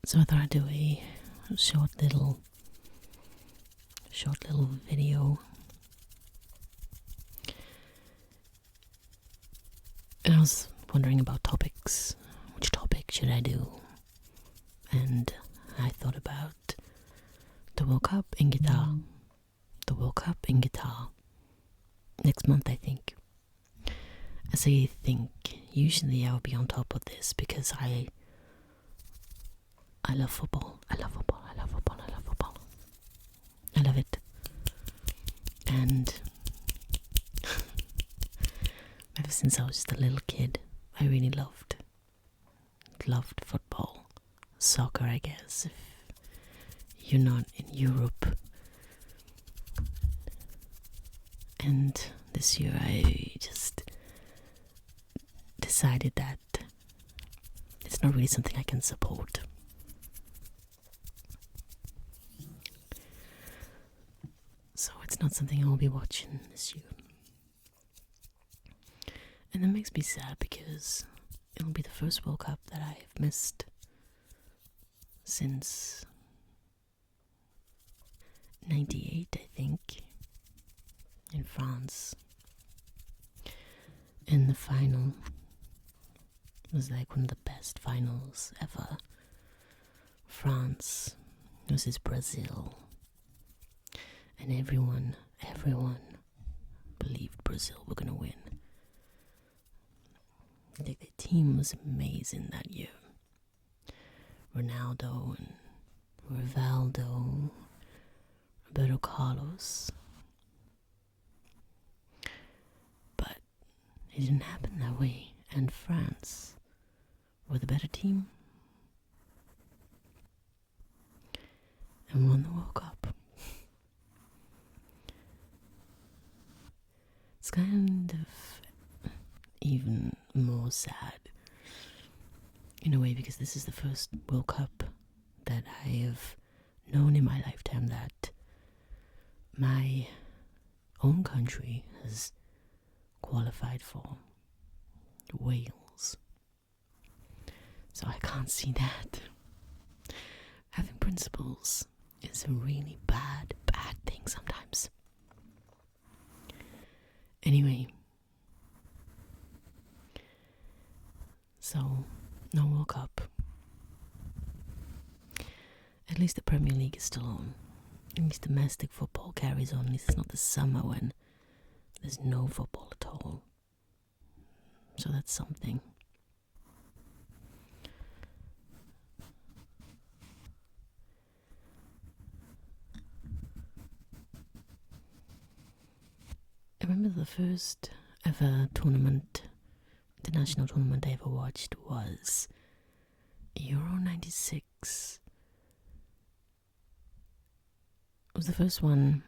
So I thought I'd do a short little video. And I was wondering about topics. Which topic should I do? And I thought about the World Cup in guitar. The World Cup in guitar. Next month, I think. I say think. Usually I would be on top of this because I love football. I love football. I love football. I love football. I love it. And ever since I was just a little kid, I really loved football. Soccer, I guess, if you're not in Europe. And this year I just decided that it's not really something I can support. So it's not something I'll be watching this year. And that makes me sad because it'll be the first World Cup that I've missed since 98, I think, in France. And the final was like one of the best finals ever. France versus Brazil. And everyone believed Brazil were gonna win. I think the team was amazing that year. Ronaldo and Rivaldo, Roberto Carlos. But it didn't happen that way, and France were the better team and won the World Cup. It's kind of even more sad in a way because this is the first World Cup that I have known in my lifetime that my own country has qualified for. Wales. So I can't see that. Having principles is a really bad thing sometimes. Anyway, so no World Cup. At least the Premier League is still on. At least domestic football carries on. At least it's not the summer when there's no football at all. So that's something. I remember the first ever tournament, international tournament I ever watched was Euro 96. It was the first one,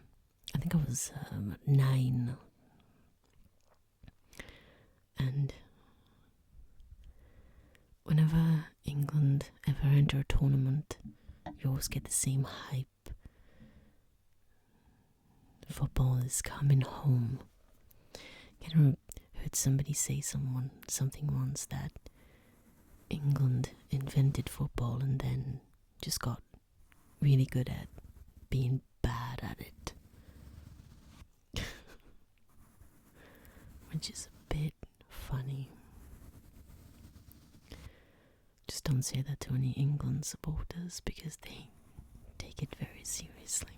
I think I was 9. And whenever England ever enter a tournament, you always get the same hype. Football is coming home. I heard somebody say something once that England invented football and then just got really good at being bad at it. Which is a bit funny. Just don't say that to any England supporters because they take it very seriously.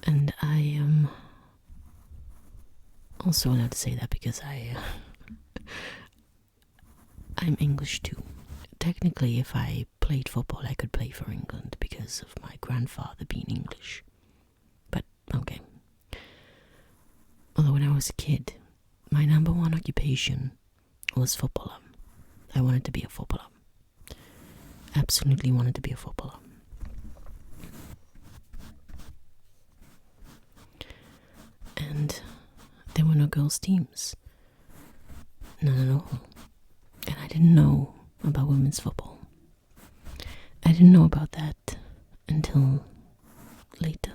And I am also allowed to say that because I'm English too. Technically, if I played football, I could play for England because of my grandfather being English. But, okay. Although when I was a kid, my number one occupation was footballer. I wanted to be a footballer. Absolutely wanted to be a footballer. And there were no girls' teams. None at all. And I didn't know about women's football. I didn't know about that until later.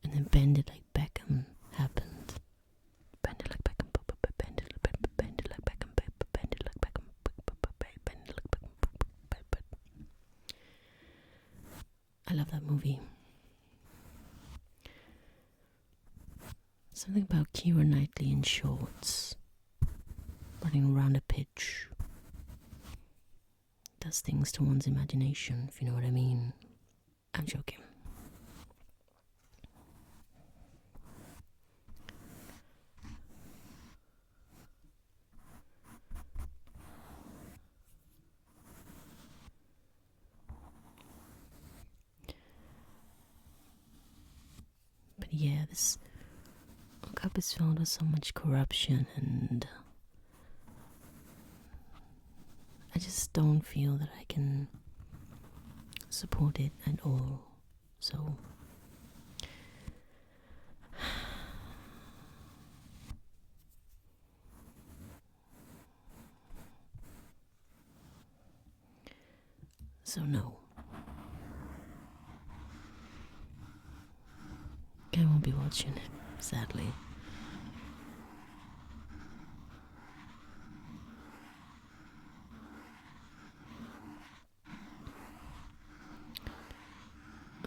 And then Bandit like Beckham happened. love that movie. Something about Keira Knightley in shorts, running around a pitch, does things to one's imagination, if you know what I mean. I'm joking. But yeah, this cup is filled with so much corruption, and I just don't feel that I can support it at all. So no. I won't be watching it, sadly.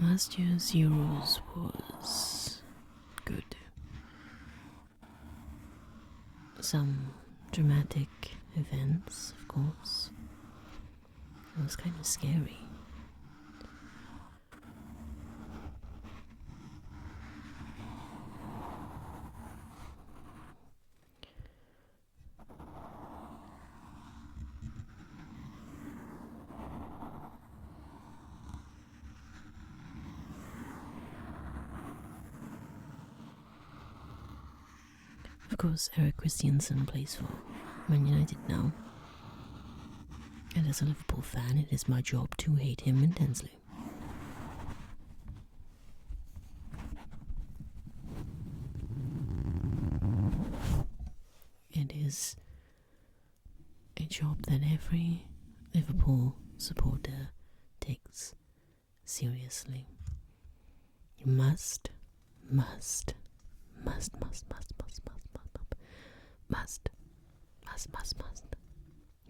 Last year's Euros was good. Some dramatic events, of course. It was kind of scary. Of course, Eric Christiansen plays for Man United now. And as a Liverpool fan, it is my job to hate him intensely. It is a job that every Liverpool supporter takes seriously. You must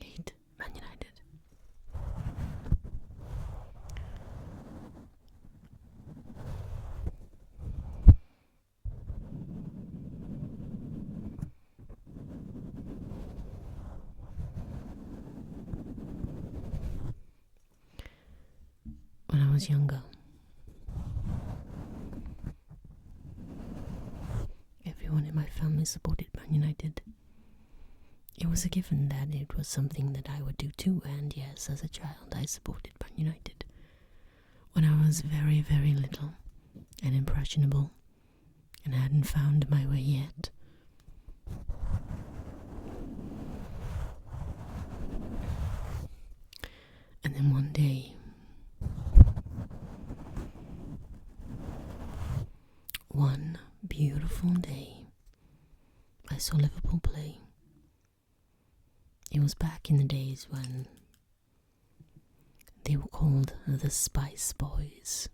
hate Man United. When I was younger, everyone in my family supported Man United. It was a given that it was something that I would do too, and yes, as a child I supported Man United. When I was very, very little and impressionable and hadn't found my way yet. And then one day, one beautiful day, I saw Liverpool play. It was back in the days when they were called the Spice Boys.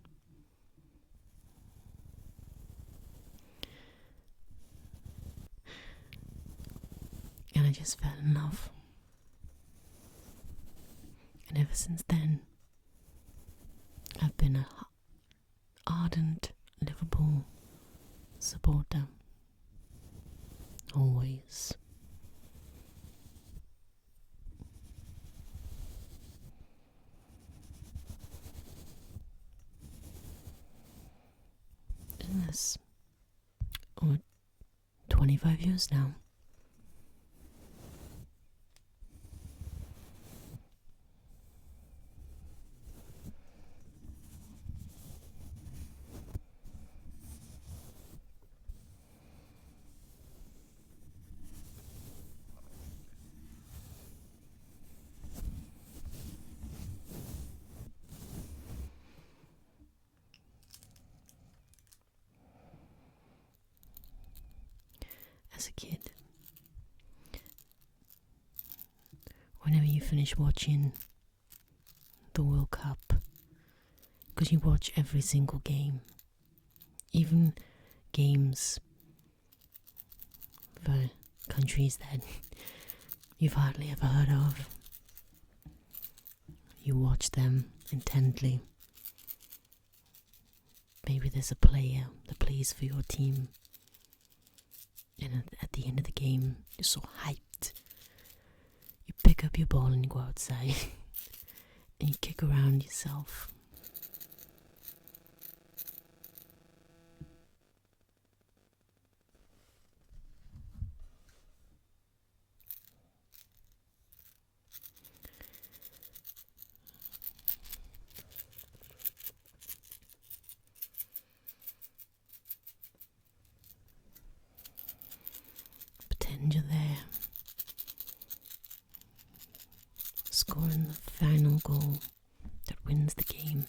And I just fell in love. And ever since then, I've been an ardent Liverpool supporter. Always. In this 25 years now. As a kid, whenever you finish watching the World Cup, because you watch every single game, even games for countries that you've hardly ever heard of, you watch them intently maybe there's a player that plays for your team, and at the end of the game, you're so hyped. You pick up your ball and you go outside, and you kick around yourself. Pretend you're there, scoring the final goal that wins the game.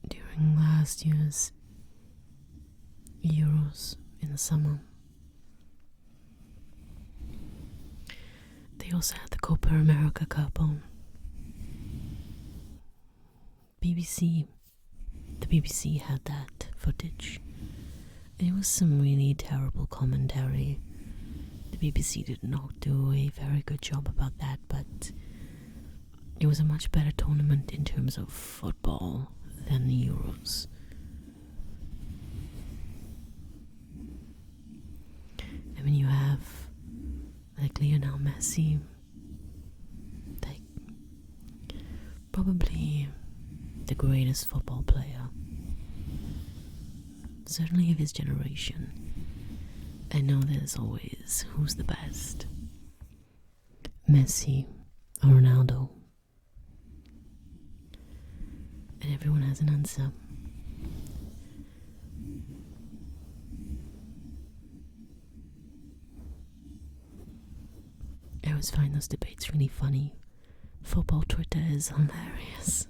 During last year's Euros in the summer, they also had the Copa America Cup on. The BBC had that footage. It was some really terrible commentary. The BBC did not do a very good job about that, but it was a much better tournament in terms of football than the Euros. I mean, you have like Lionel Messi, like probably the greatest football player, certainly of his generation. I know there's always who's the best, Messi or Ronaldo, and everyone has an answer. I always find those debates really funny. Football Twitter is hilarious.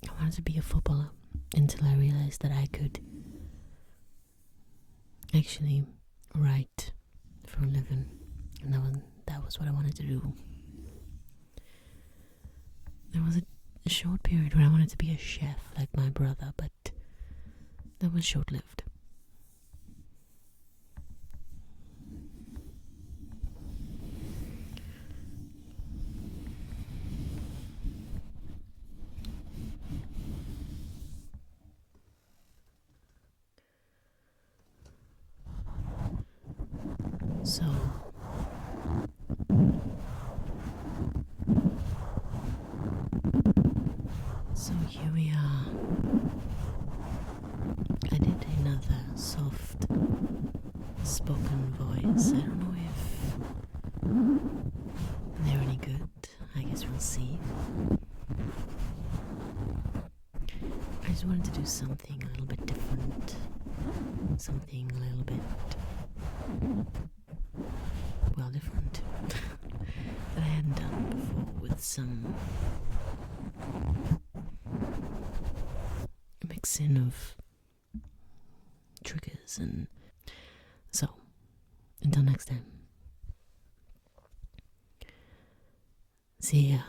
I wanted to be a footballer until I realized that I could actually write for a living, and that was what I wanted to do. There was a short period where I wanted to be a chef like my brother, but that was short-lived. So here we are. I did another soft spoken voice. I don't know if they're any good. I guess we'll see. I just wanted to do something a little bit different. Something a little bit, well, different that I hadn't done before, with some mixing of triggers. And so until next time, see ya.